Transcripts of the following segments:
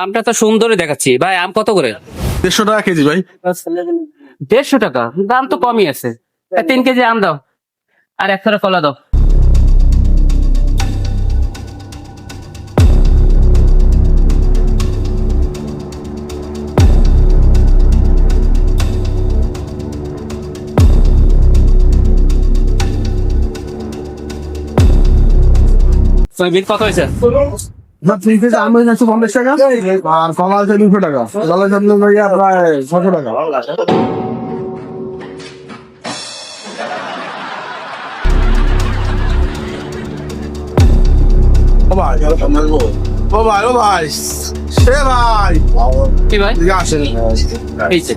আমটা তো সুন্দরই দেখাচ্ছি ভাই। আম কত করে? 150 টাকা কেজি ভাই। 150 টাকা? দাম তো কমই আছে। 3 কেজি আম দাও, আর 1 কলা দাও। তুমি বিল কত হয়েছে? না 3 কেজি আম হচ্ছে 50 টাকা, আর কলা হচ্ছে 200 টাকা। কলা হচ্ছে ভাইয়া প্রায় 600 টাকা। ও ভাই, ও ভাই, ও ভাই, সে ভাই, কি ভাই? এদিকে আসেন। এই যে।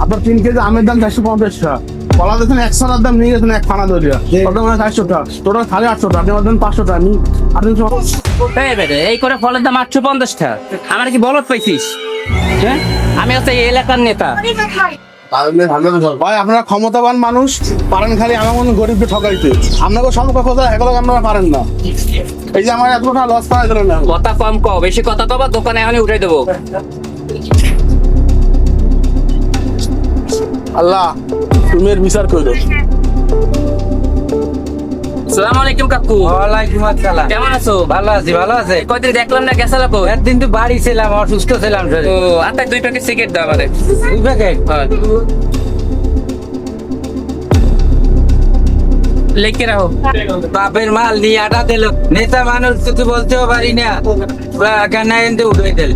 আপনার 3 কেজি আমের দাম 450 টাকা, কলা দেখেন 100 টাকার দাম নিয়ে গেছেন এক ফানা দরিয়া, ওটা মানে 400 টাকা, টোটাল 850 টাকা। আপনি বলছেন 500 টাকা, এই বেটা, এই করে ফলের দাম 850 টাকা? আমার কি বলত পাইছিস? হ্যাঁ, আমি হচ্ছে এই এলাকার নেতা। ভাই আপনারা ক্ষমতাবান মানুষ, পারেন খালি আমার মনে গরিবকে ঠকাইতে। আপনাকে সম্মুখ কথা এগুলো আপনারা পারেন না। এই যে আমার এত টাকা লস করা গেল না। কথা কম কও, বেশি কথা কবা দোকানে এখনই উঠাই দেবো। আল্লাহ তুমি এর বিচার করো। আসসালামু আলাইকুম কাকু। ওয়ালাইকুম আসসালাম। কেমন আছো? ভালো আছি, ভালো আছে। কয়দিন দেখলাম না, গেছালা কই? একদিন তো বাড়ি ছিলাম, অসুস্থ ছিলাম। ও আচ্ছা, 2 প্যাকেট সিগারেট দাও আমাদের। 2 প্যাকেট? হ্যাঁ, লিখে রাখো। বাপের মাল নিয়ে আটা দিল, নেতা মানুষ কিছু বলতেও পারি না, কেন এনতে উঠে দিল।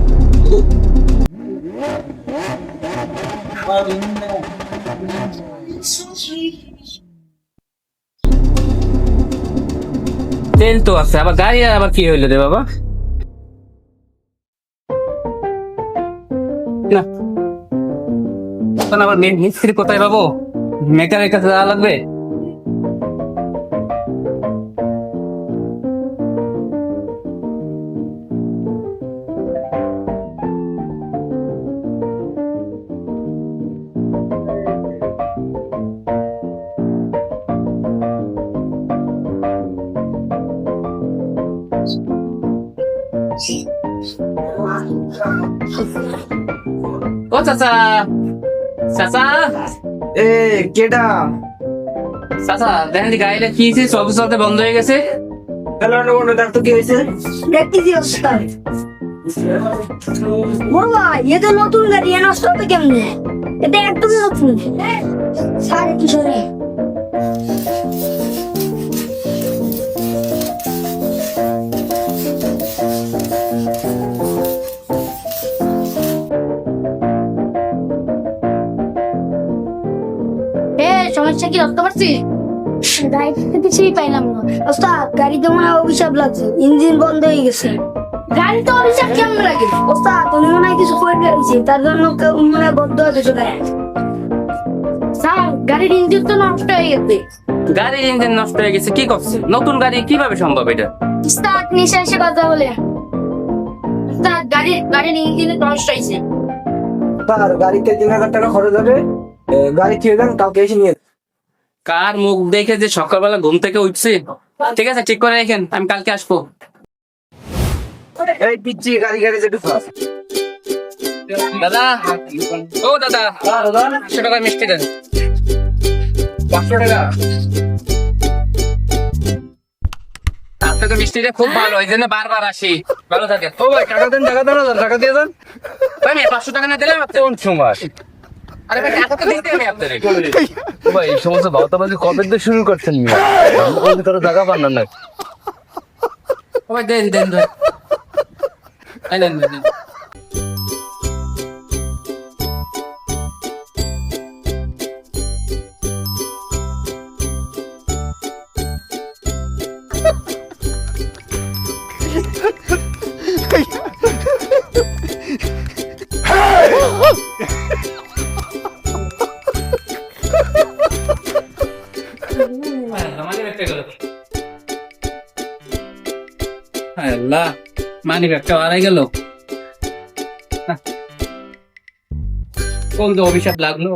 তেল তো আছে, আবার গাড়ি আবার কি হইলো রে বাবা? না, এখন আবার মিস্ত্রি কোথায় পাবো? মেকারের কাছে যাওয়া লাগবে। ও চাচা, চাচা, এ কেডা? চাচা দেখেন দি গাড়িটা কি হয়েছে, চলতে চলতে বন্ধ হয়ে গেছে। হ্যালো বন্ধু, দেখতো কি হয়েছে? দেখতেছি অবস্থা। বড় ভাই, এ তো নতুন গাড়ি, এ নষ্ট হবে কেমনে? এটা একদমই নতুন। স্যার একটু সরে। সমস্যা কি বুঝতে পারছি? গাড়িতে কিছুই পাইলাম না ওস্তাদ। গাড়িতে মনে হয় অভিশাপ লাগছে, ইঞ্জিন বন্ধ হয়ে গেছে। গাড়িতে অভিশাপ কেমন লাগে ওস্তাদ? উনি মনে হয় কিছু করে দিয়েছে, তার জন্য মনে হয় বন্ধ হয়ে গেছে গাড়ি। স্যার গাড়ির ইঞ্জিন তো নষ্ট হয়ে গেছে। গাড়ির ইঞ্জিন নষ্ট হয়ে গেছে? কি করছে? নতুন গাড়ি কিভাবে সম্ভব এটা? ওস্তাদ নিশা এসে কথা বলে। ওস্তাদ গাড়ির ইঞ্জিন নষ্ট হয়েছে। স্যার গাড়িতে 3000 টাকা খরচ হবে, গাড়ি ঠিক দেন, কালকে এসে নিয়ে। কার মুখ দেখে যে সকালবেলা ঘুম থেকে উঠছে? ঠিক আছে, ঠিক করে রাখেন, আমি কালকে আসবো। এই পিচ্ছি গাড়ি গ্যারেজে ঢুকো। দাদা, ও দাদা, 500 টাকা মিষ্টি দেন। 500 টাকা? আপনার তো মিষ্টিটা খুব ভালো, এই জন্য বারবার আসি। ভালো থাকে। ও ভাই টাকা দেন, টাকা দেন, টাকা দিয়ে দেন। আমি 500 টাকা না দিলাম আপনি? কোন সময়? আরে ভাই, টাকা তো দিতে আমি আপনাদের। ভাই এই সমস্ত ভাওতাবাজি কবে থেকে শুরু করছেন? তোর টাকা পান না? ও ভাই দেন দেন দেন। এই নেন, নেন, নেন। আল্লাহ, মানি ব্যাগটা হারাই গেল। কোন তো অভিশাপ লাগলো?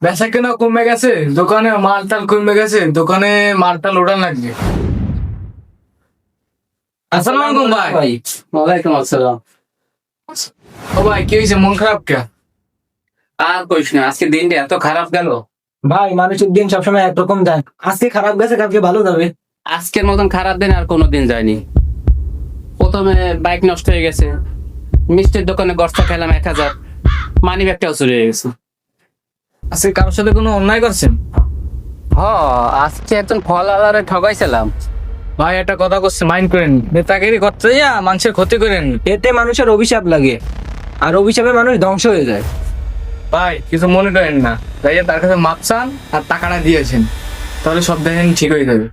বেচা কেনা কমে গেছে, দোকানে মালটাল কমে গেছে, দোকানে মালটাল ওঠা লাগবে। আসসালামু আলাইকুম ভাই। ওয়ালাইকুম আসসালাম। ও ভাই কি হয়েছে, মন খারাপ কে? আর কইস না, আজকে দিনটা এত খারাপ গেল। ভাই মানুষের দিন সবসময় একরকম যায়, আজকে খারাপ গেছে কালকে ভালো যাবে। আজকের মতন খারাপ দিন আর কোনোদিন যায়নি। প্রথমে বাইক নষ্ট হয়ে গেছে, মিষ্টির দোকানে গর্তা খেলাম 1000, মানি ব্যাগটাও চুরি হয়ে গেছে। আজকে কারোর সাথে কোনো অন্যায় করছেন? আজকে একজন ফল আলারে ঠগাইছিলাম। ভাই একটা কথা করছে, মাইন্ড করেন, নেতাগিরি করতে যা মানুষের ক্ষতি করেন। এতে মানুষের অভিশাপ লাগে, আর অভিশাপে মানুষ ধ্বংস হয়ে যায়। ভাই কিছু মনে করেন না, তাই তার কাছে মাপ চান আর টাকাটা দিয়েছেন, তাহলে সব দেখেন ঠিক হয়ে যাবে।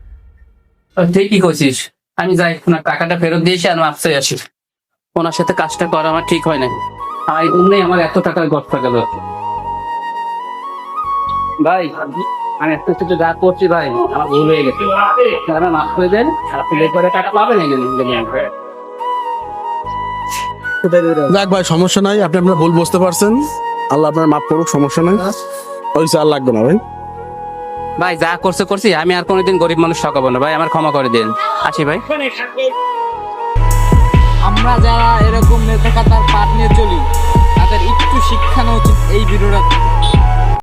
ঠিকই কইছিস, আমি যাই ওনার টাকাটা ফেরত দিয়েছি আর মাপসে আসি। ওনার সাথে কাজটা করা আমার ঠিক হয় না, আর এই জন্যই আমার এত টাকার গর্তা গেল। ভাই আমি একটা কিছু যা করছি ভাই, আমার ভুল হয়ে গেছে, টাকা মাফ করে দেন, আর আপনি এরপরে টাকা পাবেন এই জন্য। যাক ভাই, সমস্যা নাই, আপনি আপনার ভুল বুঝতে পারছেন, আল্লাহ আপনার মাফ করুক, সমস্যা নাই, ওই আর লাগবে না ভাই। ভাই যা করছি, আমি আর কোনোদিন গরিব মানুষ ঠকাবো না ভাই, আমার ক্ষমা করে দেন, আসি ভাই। আমরা যারা এরকম নেতা কাতার পাট নিয়ে চলি তাদের একটু শিক্ষা নেওয়া উচিত এই ভিডিওটা।